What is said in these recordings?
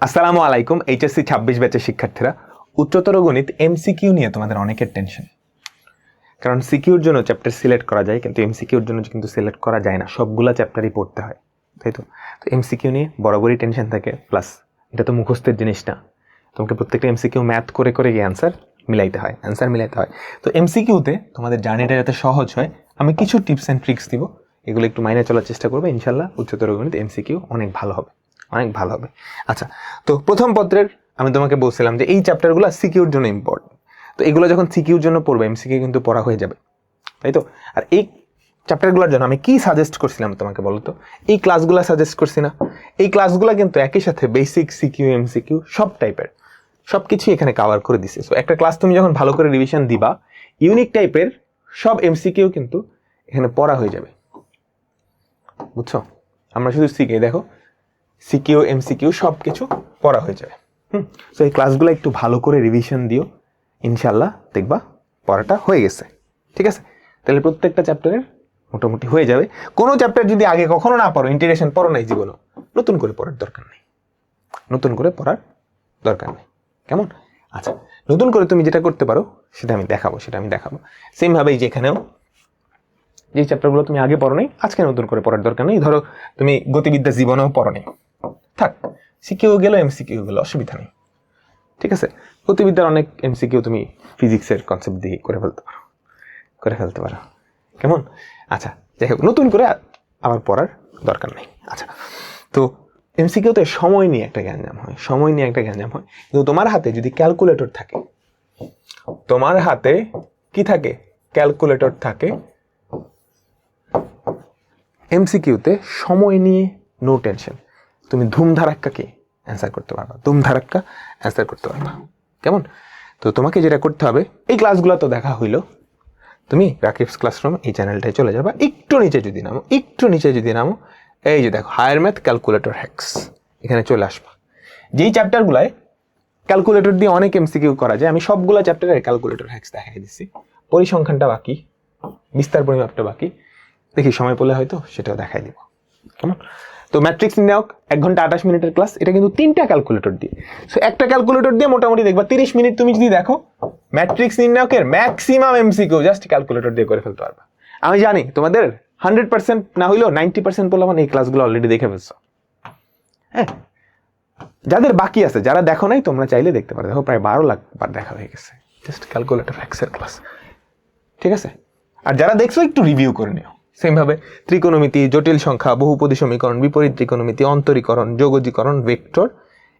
আসসালামু আলাইকুম। এইচএসসি 26 ব্যাচের শিক্ষার্থীরা, উচ্চতর গণিত এমসিকিউ নিয়ে তোমাদের অনেকের টেনশন। কারণ সিকিউর জন্য চ্যাপ্টার সিলেক্ট করা যায়, কিন্তু এমসিকিউর জন্য কিন্তু সিলেক্ট করা যায় না, সবগুলা চ্যাপ্টারই পড়তে হয়, তাই তো। তো এমসিকিউ নিয়ে বরাবরই টেনশন থাকে। প্লাস এটা তো মুখস্থের জিনিস না, তোমাকে প্রত্যেকটা এমসিকিউ ম্যাথ করে করে গিয়ে অ্যান্সার মিলাইতে হয়। তো এমসিকিউতে তোমাদের জার্নিটা যাতে সহজ হয়, আমি কিছু টিপস অ্যান্ড ট্রিক্স দিব, এগুলো একটু মাইনে চলার চেষ্টা করবে। ইনশাল্লাহ উচ্চতর গণিত এমসিকিউ অনেক ভালো হবে। আচ্ছা, তো প্রথম পত্রের আমি তোমাকে বলছিলাম যে এই চ্যাপ্টারগুলো সিকিউর জন্য ইম্পর্টেন্ট। তো এগুলো যখন সিকিউর জন্য পড়বে, এমসিকিউ কিন্তু পড়া হয়ে যাবে, তাই তো। আর এই চ্যাপ্টারগুলোর জন্য আমি কি সাজেস্ট করছিলাম তোমাকে বলো তো? এই ক্লাসগুলো সাজেস্ট করছি না? এই ক্লাসগুলো কিন্তু একই সাথে বেসিক, সিকিউ, এমসিকিউ সব টাইপের সব কিছুই এখানে কভার করে দিছে। সো একটা ক্লাস তুমি যখন ভালো করে রিভিশন দিবা, ইউনিক টাইপের সব এমসিকিউ কিন্তু এখানে পড়া হয়ে যাবে, বুঝছো? আমরা শুধু দেখো সিকিউ, এমসিকিউ সব কিছু পড়া হয়ে যাবে। সো এই ক্লাসগুলো একটু ভালো করে রিভিশন দিও, ইনশাল্লাহ দেখবা পড়াটা হয়ে গেছে। ঠিক আছে, তাহলে প্রত্যেকটা চ্যাপ্টারের মোটামুটি হয়ে যাবে। কোনো চ্যাপ্টার যদি আগে কখনো না পড়ো, ইন্টিগ্রেশন পড়ো নাই জীবনও, নতুন করে পড়ার দরকার নেই, কেমন? আচ্ছা, নতুন করে তুমি যেটা করতে পারো সেটা আমি দেখাবো। সেমভাবেই যেখানেও যে চ্যাপ্টারগুলো তুমি আগে পড়ো নাই, আজকে নতুন করে পড়ার দরকার নেই। ধরো তুমি গতিবিদ্যা জীবনেও পড়ো নাই, থাক, সিকিউ গেলো, এমসিকিউ গেলো, অসুবিধা নেই। ঠিক আছে, গতিবিদ্যার অনেক এমসিকিউ তুমি ফিজিক্সের কনসেপ্ট দিয়ে করে ফেলতে পারো, কেমন? আচ্ছা, যাই হোক, নতুন করে আবার পড়ার দরকার নেই। আচ্ছা, তো এমসিকিউতে সময় নিয়ে একটা গ্যাঞ্জাম হয়, কিন্তু তোমার হাতে যদি ক্যালকুলেটর থাকে, ক্যালকুলেটর থাকে, এমসিকিউতে সময় নিয়ে নো টেনশন, তুমি ধুমধারাক্কা অ্যান্সার করতে পারবা, কেমন? তো তোমাকে যেটা করতে হবে, এই ক্লাসগুলো তো দেখা হইলো, তুমি রাকিবস ক্লাসরুম এই চ্যানেলটায় চলে যাবা, একটু নিচে যদি নামো, এই যে দেখো হায়ার ম্যাথ ক্যালকুলেটর হ্যাক্স, এখানে চলে আসবা। যেই চ্যাপ্টারগুলায় ক্যালকুলেটর দিয়ে অনেক এমসিকিউ করা যায়, আমি সবগুলো চ্যাপ্টারে ক্যালকুলেটর হ্যাক্স দেখাই দিচ্ছি। পরিসংখ্যানটা বাকি, বিস্তার পরিমাপটা বাকি, দেখি সময় পেলে হয়তো সেটাও দেখাই দিব, কেমন? তো ম্যাট্রিক্স নির্ণায়ক 1 ঘন্টা 28 মিনিটের ক্লাস, এটা কিন্তু 3টা ক্যালকুলেটর দিয়ে। সো একটা ক্যালকুলেটর দিয়ে মোটামুটি দেখবা 30 মিনিট তুমি যদি দেখো, ম্যাট্রিক্স নির্ণায়কের ম্যাক্সিমাম এমসিকিউ জাস্ট ক্যালকুলেটর দিয়ে করে ফেলতে পারবা। আমি জানি তোমাদের 100% না হইলেও 90% বললাম, এই ক্লাসগুলো অলরেডি দেখে ফেলছো। হ্যাঁ, যাদের বাকি আছে, যারা দেখো নাই, তোমরা চাইলে দেখতে পারো। দেখো প্রায় 12 লাখ বার দেখা হয়ে গেছে জাস্ট ক্যালকুলেটর হ্যাক্সের ক্লাস। ঠিক আছে, আর যারা দেখছো একটু রিভিউ করে নিও। সেমভাবে ত্রিকোণমিতি, জটিল সংখ্যা, বহুপদী সমীকরণ, বিপরীত ত্রিকোণমিতি, অন্তরীকরণ, যোগজীকরণ, ভেক্টর,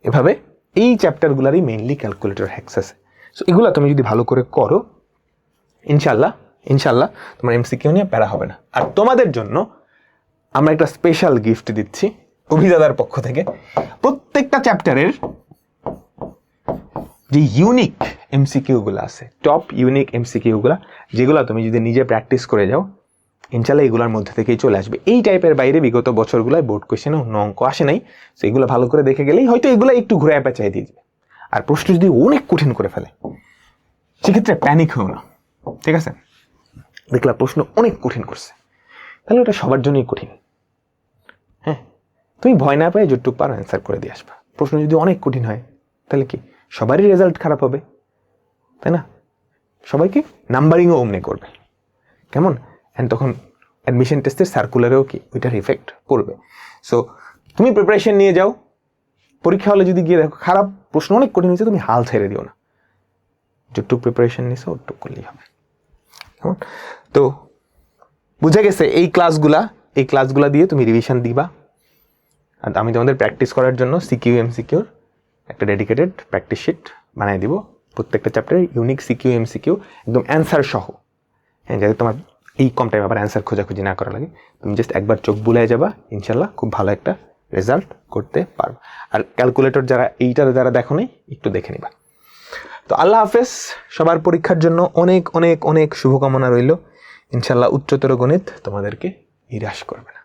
এভাবে এই চ্যাপ্টারগুলারই মেইনলি ক্যালকুলেটর হ্যাক্স আছে। সো এগুলা তুমি যদি ভালো করে করো, ইনশাল্লাহ তোমার এমসিকিউ নিয়ে প্যারা হবে না। আর তোমাদের জন্য আমরা একটা স্পেশাল গিফট দিচ্ছি অভিদাদার পক্ষ থেকে। প্রত্যেকটা চ্যাপ্টারের যে ইউনিক এমসিকিউগুলো আছে, টপ ইউনিক এমসিকিউগুলো, যেগুলো তুমি যদি নিজে প্র্যাকটিস করে যাও, ইনশাল্লাহ এগুলোর মধ্যে থেকেই চলে আসবে। এই টাইপের বাইরে বিগত বছরগুলোয় বোর্ড কোয়েশ্চেনে অন্য অঙ্ক আসে নাই। সো এগুলো ভালো করে দেখে গেলেই হয়তো এগুলো একটু ঘুরে পেঁচাই দিয়ে যাবে। আর প্রশ্ন যদি অনেক কঠিন করে ফেলে, সেক্ষেত্রে প্যানিক হও না, ঠিক আছে? দেখলা প্রশ্ন অনেক কঠিন করছে, তাহলে ওটা সবার জন্যই কঠিন। হ্যাঁ, তুমি ভয় না পেয়ে যতটুকু পারো অ্যান্সার করে দিয়ে আসবা। প্রশ্ন যদি অনেক কঠিন হয়, তাহলে কি সবারই রেজাল্ট খারাপ হবে, তাই না? সবাইকে নাম্বারিংও অমনি করবে, কেমন? অ্যান্ড তখন অ্যাডমিশন টেস্টের সার্কুলারেও ওইটার ইফেক্ট পড়বে। সো তুমি প্রিপারেশন নিয়ে যাও। পরীক্ষা হলে যদি গিয়ে দেখো খারাপ প্রশ্ন অনেক কঠিন হয়েছে, তুমি হাল ছেড়ে দিও না, যতটুকু প্রিপারেশন নিছো ওটুকু করলেই হবে, কেমন? তো বুঝে গেছে এই ক্লাসগুলা দিয়ে তুমি রিভিশন দিবা। আর আমি তোমাদের প্র্যাকটিস করার জন্য সিকিউ, এমসিকিউর একটা ডেডিকেটেড প্র্যাকটিস শিট বানিয়ে দিব। প্রত্যেকটা চ্যাপ্টারে ইউনিক সিকিউ, এমসিকিউ একদম অ্যান্সার সহ, হ্যাঁ, যাতে তোমার এই কম টাইম আবার অ্যান্সার খোঁজাখুঁজি না করা লাগে। তুমি জাস্ট একবার চোখ বুলাই যাবা, ইনশাল্লাহ খুব ভালো একটা রেজাল্ট করতে পারবো। আর ক্যালকুলেটর যারা দেখো নাই, একটু দেখে নিবা। তো আল্লাহ হাফেজ। সবার পরীক্ষার জন্য অনেক অনেক অনেক শুভকামনা রইল। ইনশাল্লাহ উচ্চতর গণিত তোমাদেরকে নিরাশ করবে না।